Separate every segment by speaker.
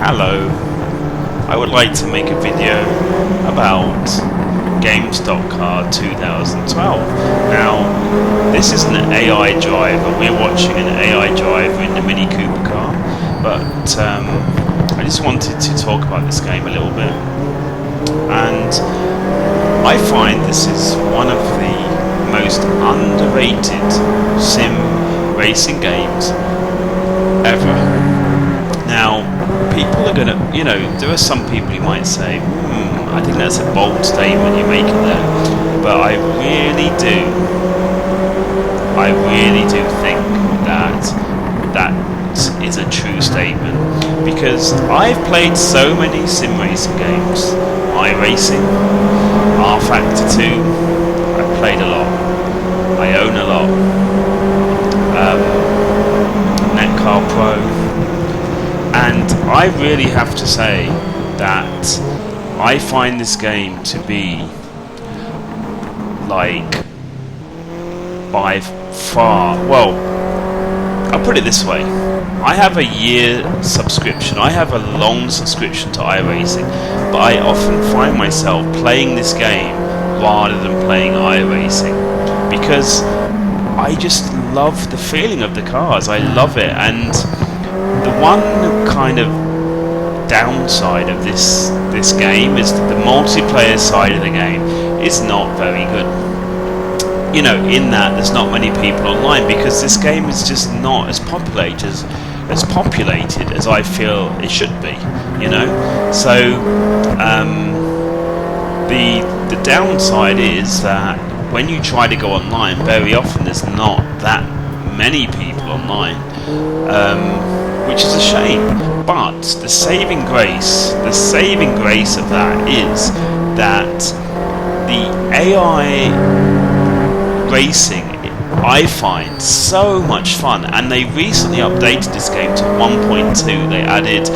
Speaker 1: Hello, I would like to make a video about GameStop Car 2012. Now, this is an AI driver. We're watching an AI driver in the Mini Cooper car, but I just wanted to talk about this game a little bit. And I find this is one of the most underrated sim racing games ever. Now, people are gonna, there are some people you might say, I think that's a bold statement you're making there, but I really do think that is a true statement, because I've played so many sim racing games. iRacing, rFactor 2, I've played a lot, I own a lot, Netcar Pro. And I really have to say that I find this game to be, like, by far, well, I'll put it this way. I have a year subscription. I have a long subscription to iRacing, but I often find myself playing this game rather than playing iRacing, because I just love the feeling of the cars. I love it. And the one kind of downside of this game is that the multiplayer side of the game is not very good. In that there's not many people online, because this game is just not as populated as I feel it should be. So the downside is that when you try to go online, very often there's not that many people online. Which is a shame, but the saving grace of that is that the AI racing I find so much fun, and they recently updated this game to 1.2. They added,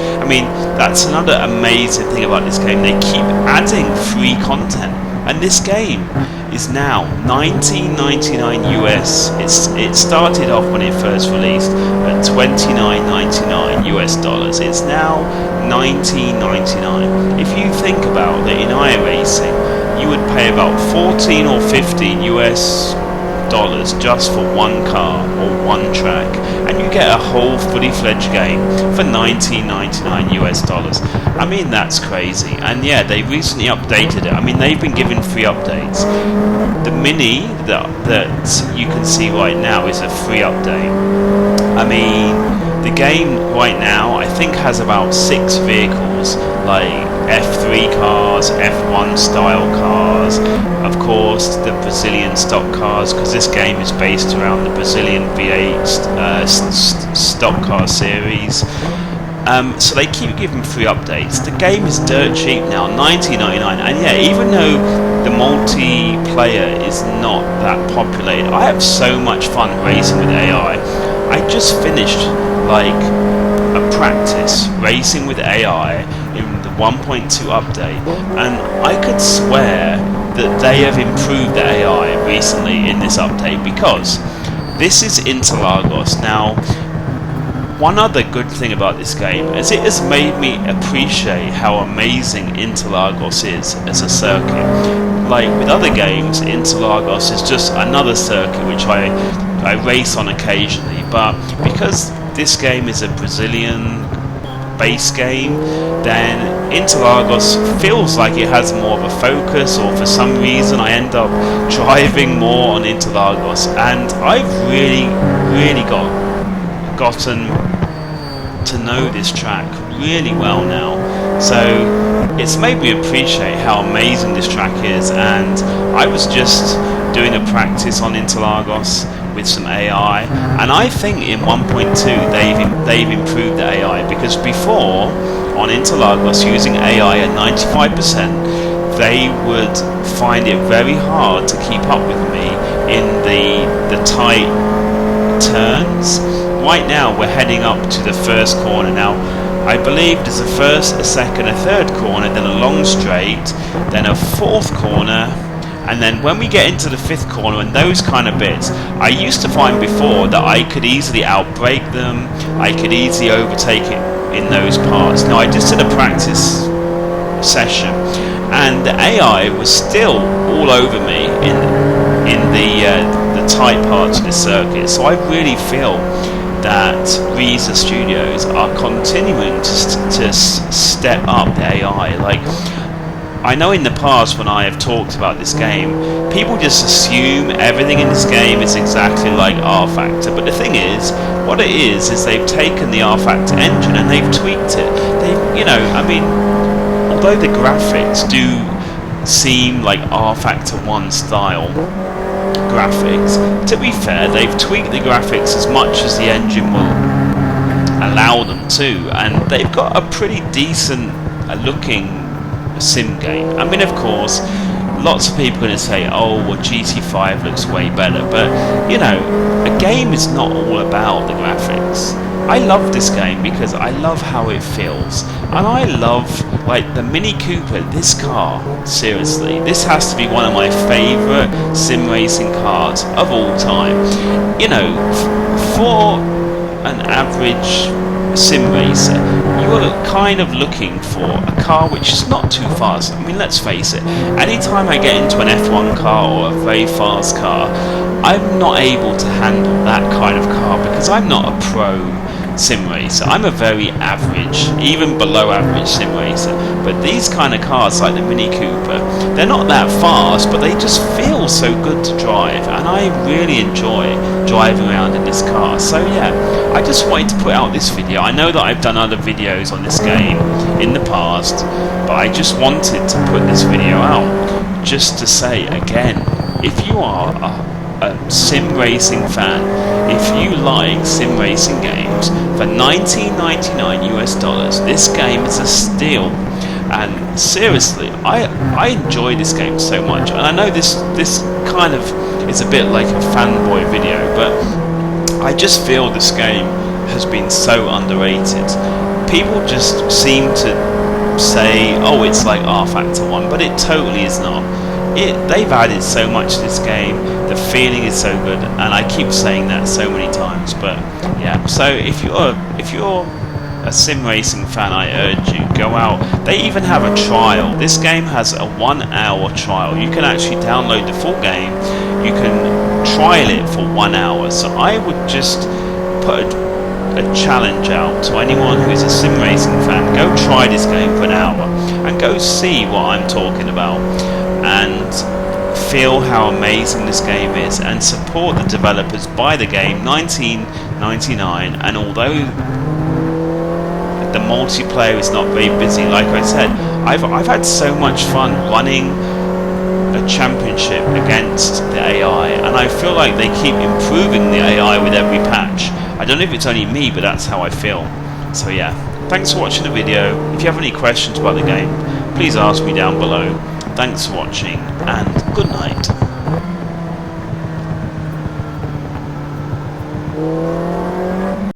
Speaker 1: that's another amazing thing about this game, they keep adding free content, and this game is now $19.99 US. It started off when it first released at $29.99 US dollars. It's now $19.99. If you think about it, in iRacing, you would pay about 14 or 15 US dollars just for one car or one track, and you get a whole fully fledged game for $19.99 US dollars. That's crazy. And yeah, they recently updated it. They've been given free updates. The Mini that you can see right now is a free update. The game right now I think has about 6 vehicles, like F3 cars, F1 style cars, of course the Brazilian stock cars, because this game is based around the Brazilian V8 stock car series. So they keep giving free updates. The game is dirt cheap now, $19.99, and yeah, even though the multiplayer is not that populated, I have so much fun racing with AI. I just finished a practice racing with AI in the 1.2 update, and I could swear that they have improved the AI recently in this update, because this is Interlagos. Now, one other good thing about this game is it has made me appreciate how amazing Interlagos is as a circuit. Like with other games, Interlagos is just another circuit which I race on occasionally, but because this game is a Brazilian base game, then Interlagos feels like it has more of a focus, or for some reason I end up driving more on Interlagos, and I've really gotten to know this track really well now. So it's made me appreciate how amazing this track is, and I was just doing a practice on Interlagos with some AI, and I think in 1.2 they've improved the AI, because before on Interlagos, using AI at 95%, they would find it very hard to keep up with me in the tight turns. Right now we're heading up to the first corner. Now I believe there's a first, a second, a third corner, then a long straight, then a fourth corner, and then when we get into the fifth corner and those kind of bits, I used to find before that I could easily outbrake them, I could easily overtake in those parts. Now I just did a practice session, and the AI was still all over me in the tight parts of the circuit. So I really feel that Reza Studios are continuing to step up the AI. Like, I know in the past when I have talked about this game, people just assume everything in this game is exactly like rFactor, but the thing is, what it is they've taken the rFactor engine and they've tweaked it. I mean, although the graphics do seem like rFactor 1 style graphics, to be fair, they've tweaked the graphics as much as the engine will allow them to, and they've got a pretty decent looking sim game. I mean, of course, lots of people are going to say, oh, well, GT5 looks way better, but a game is not all about the graphics. I love this game because I love how it feels, and I love, like, the Mini Cooper. This car, seriously, this has to be one of my favourite sim racing cars of all time. For an average sim racer, you're kind of looking for a car which is not too fast. I mean, let's face it, anytime I get into an F1 car or a very fast car, I'm not able to handle that kind of car because I'm not a pro sim racer. I'm a very average, even below average sim racer. But these kind of cars, like the Mini Cooper, they're not that fast, but they just feel so good to drive, and I really enjoy driving around in this car. So yeah, I just wanted to put out this video. I know that I've done other videos on this game in the past, but I just wanted to put this video out just to say again, if you are a sim racing fan, if you like sim racing games, for $19.99 US, this game is a steal. And seriously, I enjoy this game so much, and I know this kind of is a bit like a fanboy video, but I just feel this game has been so underrated. People just seem to say, oh, it's like rFactor 1, but it totally is not. They've added so much to this game, the feeling is so good, and I keep saying that so many times. But yeah, so if you're a sim racing fan, I urge you, go out. They even have a trial. This game has a 1 hour trial. You can actually download the full game, you can trial it for 1 hour. So I would just put a challenge out to anyone who's a sim racing fan. Go try this game for an hour and go see what I'm talking about, and feel how amazing this game is, and support the developers. Buy the game, $19.99, and although the multiplayer is not very busy, like I said, I've had so much fun running a championship against the AI, and I feel like they keep improving the AI with every patch. I don't know if it's only me, but that's how I feel. So yeah, thanks for watching the video. If you have any questions about the game, please ask me down below. Thanks for watching, and good night.